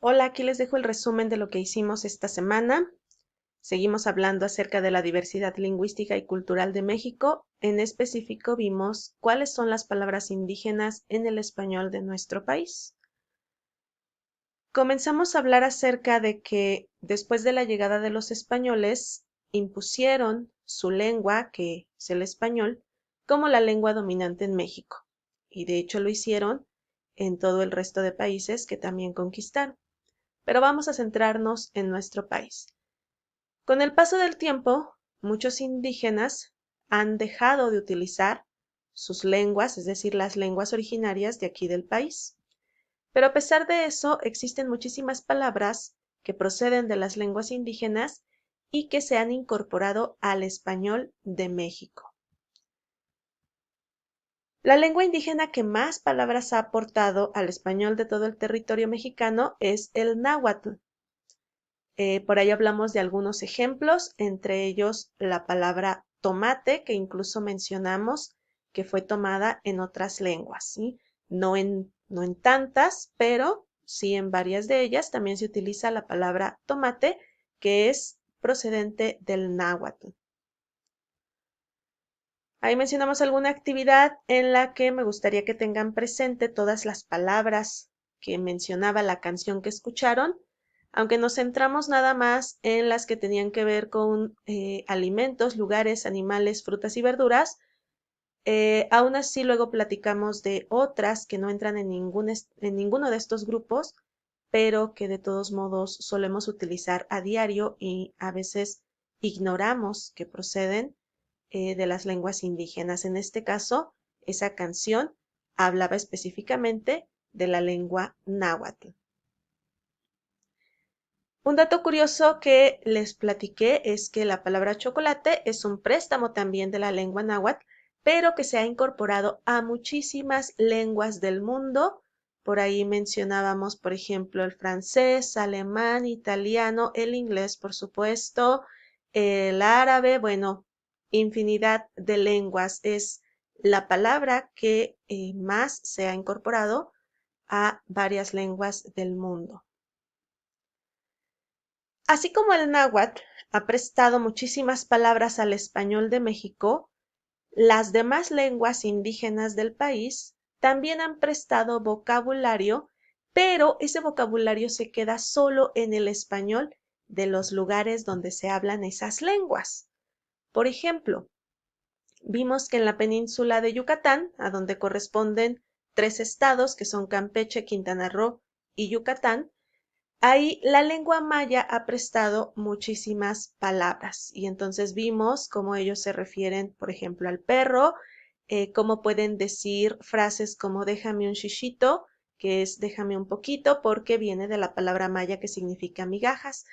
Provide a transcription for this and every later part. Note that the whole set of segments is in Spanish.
Hola, aquí les dejo el resumen de lo que hicimos esta semana. Seguimos hablando acerca de la diversidad lingüística y cultural de México. En específico, vimos cuáles son las palabras indígenas en el español de nuestro país. Comenzamos a hablar acerca de que después de la llegada de los españoles, impusieron su lengua, que es el español, como la lengua dominante en México. Y de hecho lo hicieron en todo el resto de países que también conquistaron. Pero vamos a centrarnos en nuestro país. Con el paso del tiempo, muchos indígenas han dejado de utilizar sus lenguas, es decir, las lenguas originarias de aquí del país. Pero a pesar de eso, existen muchísimas palabras que proceden de las lenguas indígenas y que se han incorporado al español de México. La lengua indígena que más palabras ha aportado al español de todo el territorio mexicano es el náhuatl. Por ahí hablamos de algunos ejemplos, entre ellos la palabra tomate, que incluso mencionamos que fue tomada en otras lenguas, ¿sí? No en tantas, pero sí en varias de ellas también se utiliza la palabra tomate, que es procedente del náhuatl. Ahí mencionamos alguna actividad en la que me gustaría que tengan presente todas las palabras que mencionaba la canción que escucharon, aunque nos centramos nada más en las que tenían que ver con alimentos, lugares, animales, frutas y verduras. Aún así, luego platicamos de otras que no entran en ninguno de estos grupos, pero que de todos modos solemos utilizar a diario y a veces ignoramos que proceden de las lenguas indígenas. En este caso, esa canción hablaba específicamente de la lengua náhuatl. Un dato curioso que les platiqué es que la palabra chocolate es un préstamo también de la lengua náhuatl, pero que se ha incorporado a muchísimas lenguas del mundo. Por ahí mencionábamos, por ejemplo, el francés, alemán, italiano, el inglés, por supuesto, el árabe, bueno, infinidad de lenguas. Es la palabra que más se ha incorporado a varias lenguas del mundo. Así como el náhuatl ha prestado muchísimas palabras al español de México, las demás lenguas indígenas del país también han prestado vocabulario, pero ese vocabulario se queda solo en el español de los lugares donde se hablan esas lenguas. Por ejemplo, vimos que en la península de Yucatán, a donde corresponden 3 estados que son Campeche, Quintana Roo y Yucatán, ahí la lengua maya ha prestado muchísimas palabras y entonces vimos cómo ellos se refieren, por ejemplo, al perro, cómo pueden decir frases como déjame un shishito, que es déjame un poquito, porque viene de la palabra maya que significa migajas,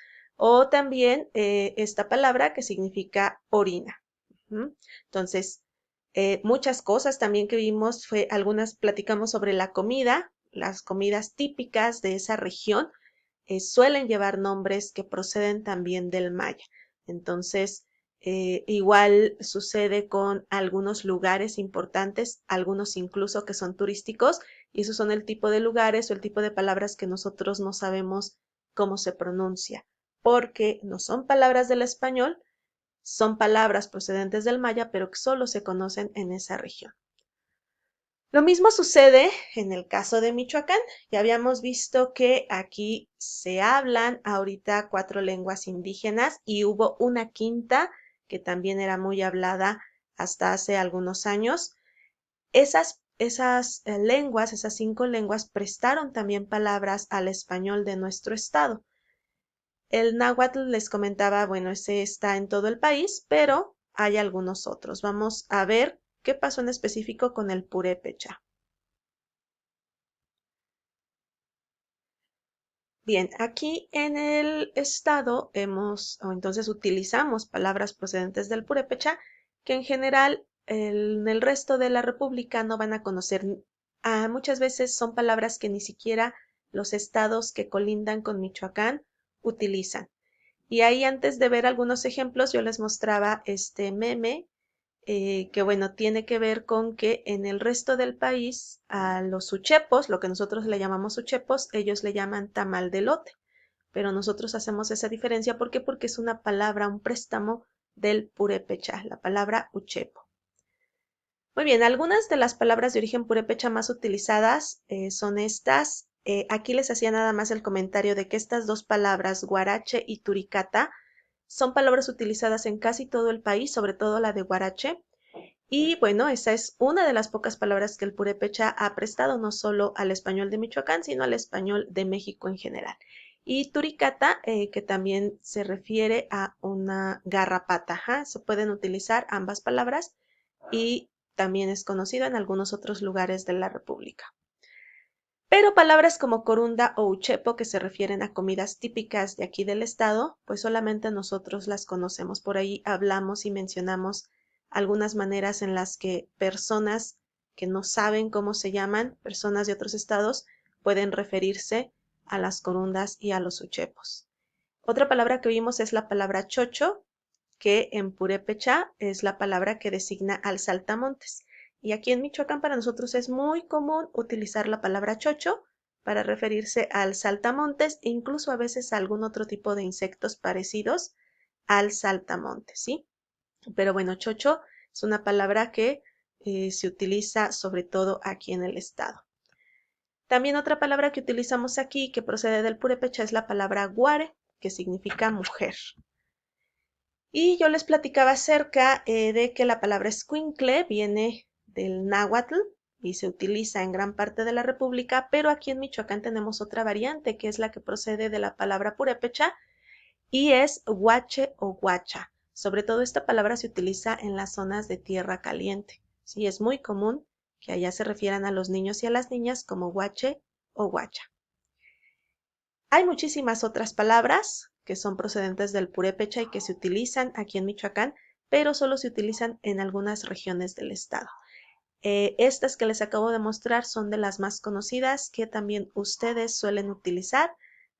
o también esta palabra que significa orina. Entonces, muchas cosas también que vimos fue, algunas platicamos sobre la comida, las comidas típicas de esa región suelen llevar nombres que proceden también del maya. Entonces, igual sucede con algunos lugares importantes, algunos incluso que son turísticos, y esos son el tipo de lugares o el tipo de palabras que nosotros no sabemos cómo se pronuncia, porque no son palabras del español, son palabras procedentes del maya, pero que solo se conocen en esa región. Lo mismo sucede en el caso de Michoacán. Ya habíamos visto que aquí se hablan ahorita 4 lenguas indígenas y hubo una quinta que también era muy hablada hasta hace algunos años. Esas lenguas, esas 5 lenguas, prestaron también palabras al español de nuestro estado. El náhuatl les comentaba, bueno, ese está en todo el país, pero hay algunos otros. Vamos a ver qué pasó en específico con el purépecha. Bien, aquí en el estado o entonces utilizamos palabras procedentes del purépecha que en general en el resto de la república no van a conocer. Muchas veces son palabras que ni siquiera los estados que colindan con Michoacán utilizan. Y ahí antes de ver algunos ejemplos yo les mostraba este meme que bueno, tiene que ver con que en el resto del país a los uchepos, lo que nosotros le llamamos uchepos, ellos le llaman tamal de elote, pero nosotros hacemos esa diferencia. ¿Por qué? Porque es una palabra, un préstamo del purépecha, la palabra uchepo. Muy bien, algunas de las palabras de origen purépecha más utilizadas son estas. Aquí les hacía nada más el comentario de que estas dos palabras, guarache y turicata, son palabras utilizadas en casi todo el país, sobre todo la de guarache. Y bueno, esa es una de las pocas palabras que el purépecha ha prestado no solo al español de Michoacán, sino al español de México en general. Y turicata, que también se refiere a una garrapata. ¿Ja? Se pueden utilizar ambas palabras y también es conocido en algunos otros lugares de la República. Pero palabras como corunda o uchepo, que se refieren a comidas típicas de aquí del estado, pues solamente nosotros las conocemos. Por ahí hablamos y mencionamos algunas maneras en las que personas que no saben cómo se llaman, personas de otros estados, pueden referirse a las corundas y a los uchepos. Otra palabra que vimos es la palabra chocho, que en purépecha es la palabra que designa al saltamontes. Y aquí en Michoacán para nosotros es muy común utilizar la palabra chocho para referirse al saltamontes e incluso a veces a algún otro tipo de insectos parecidos al saltamontes, ¿sí? Pero bueno, chocho es una palabra que se utiliza sobre todo aquí en el estado. También otra palabra que utilizamos aquí que procede del purépecha es la palabra guare, que significa mujer. Y yo les platicaba acerca de que la palabra escuincle viene del náhuatl y se utiliza en gran parte de la República, pero aquí en Michoacán tenemos otra variante que es la que procede de la palabra purépecha y es huache o guacha. Sobre todo esta palabra se utiliza en las zonas de tierra caliente. Sí, es muy común que allá se refieran a los niños y a las niñas como huache o guacha. Hay muchísimas otras palabras que son procedentes del purépecha y que se utilizan aquí en Michoacán, pero solo se utilizan en algunas regiones del estado. Estas que les acabo de mostrar son de las más conocidas que también ustedes suelen utilizar,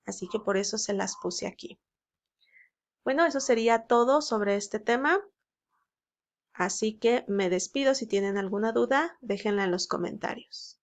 así que por eso se las puse aquí. Bueno, eso sería todo sobre este tema, así que me despido. Si tienen alguna duda, déjenla en los comentarios.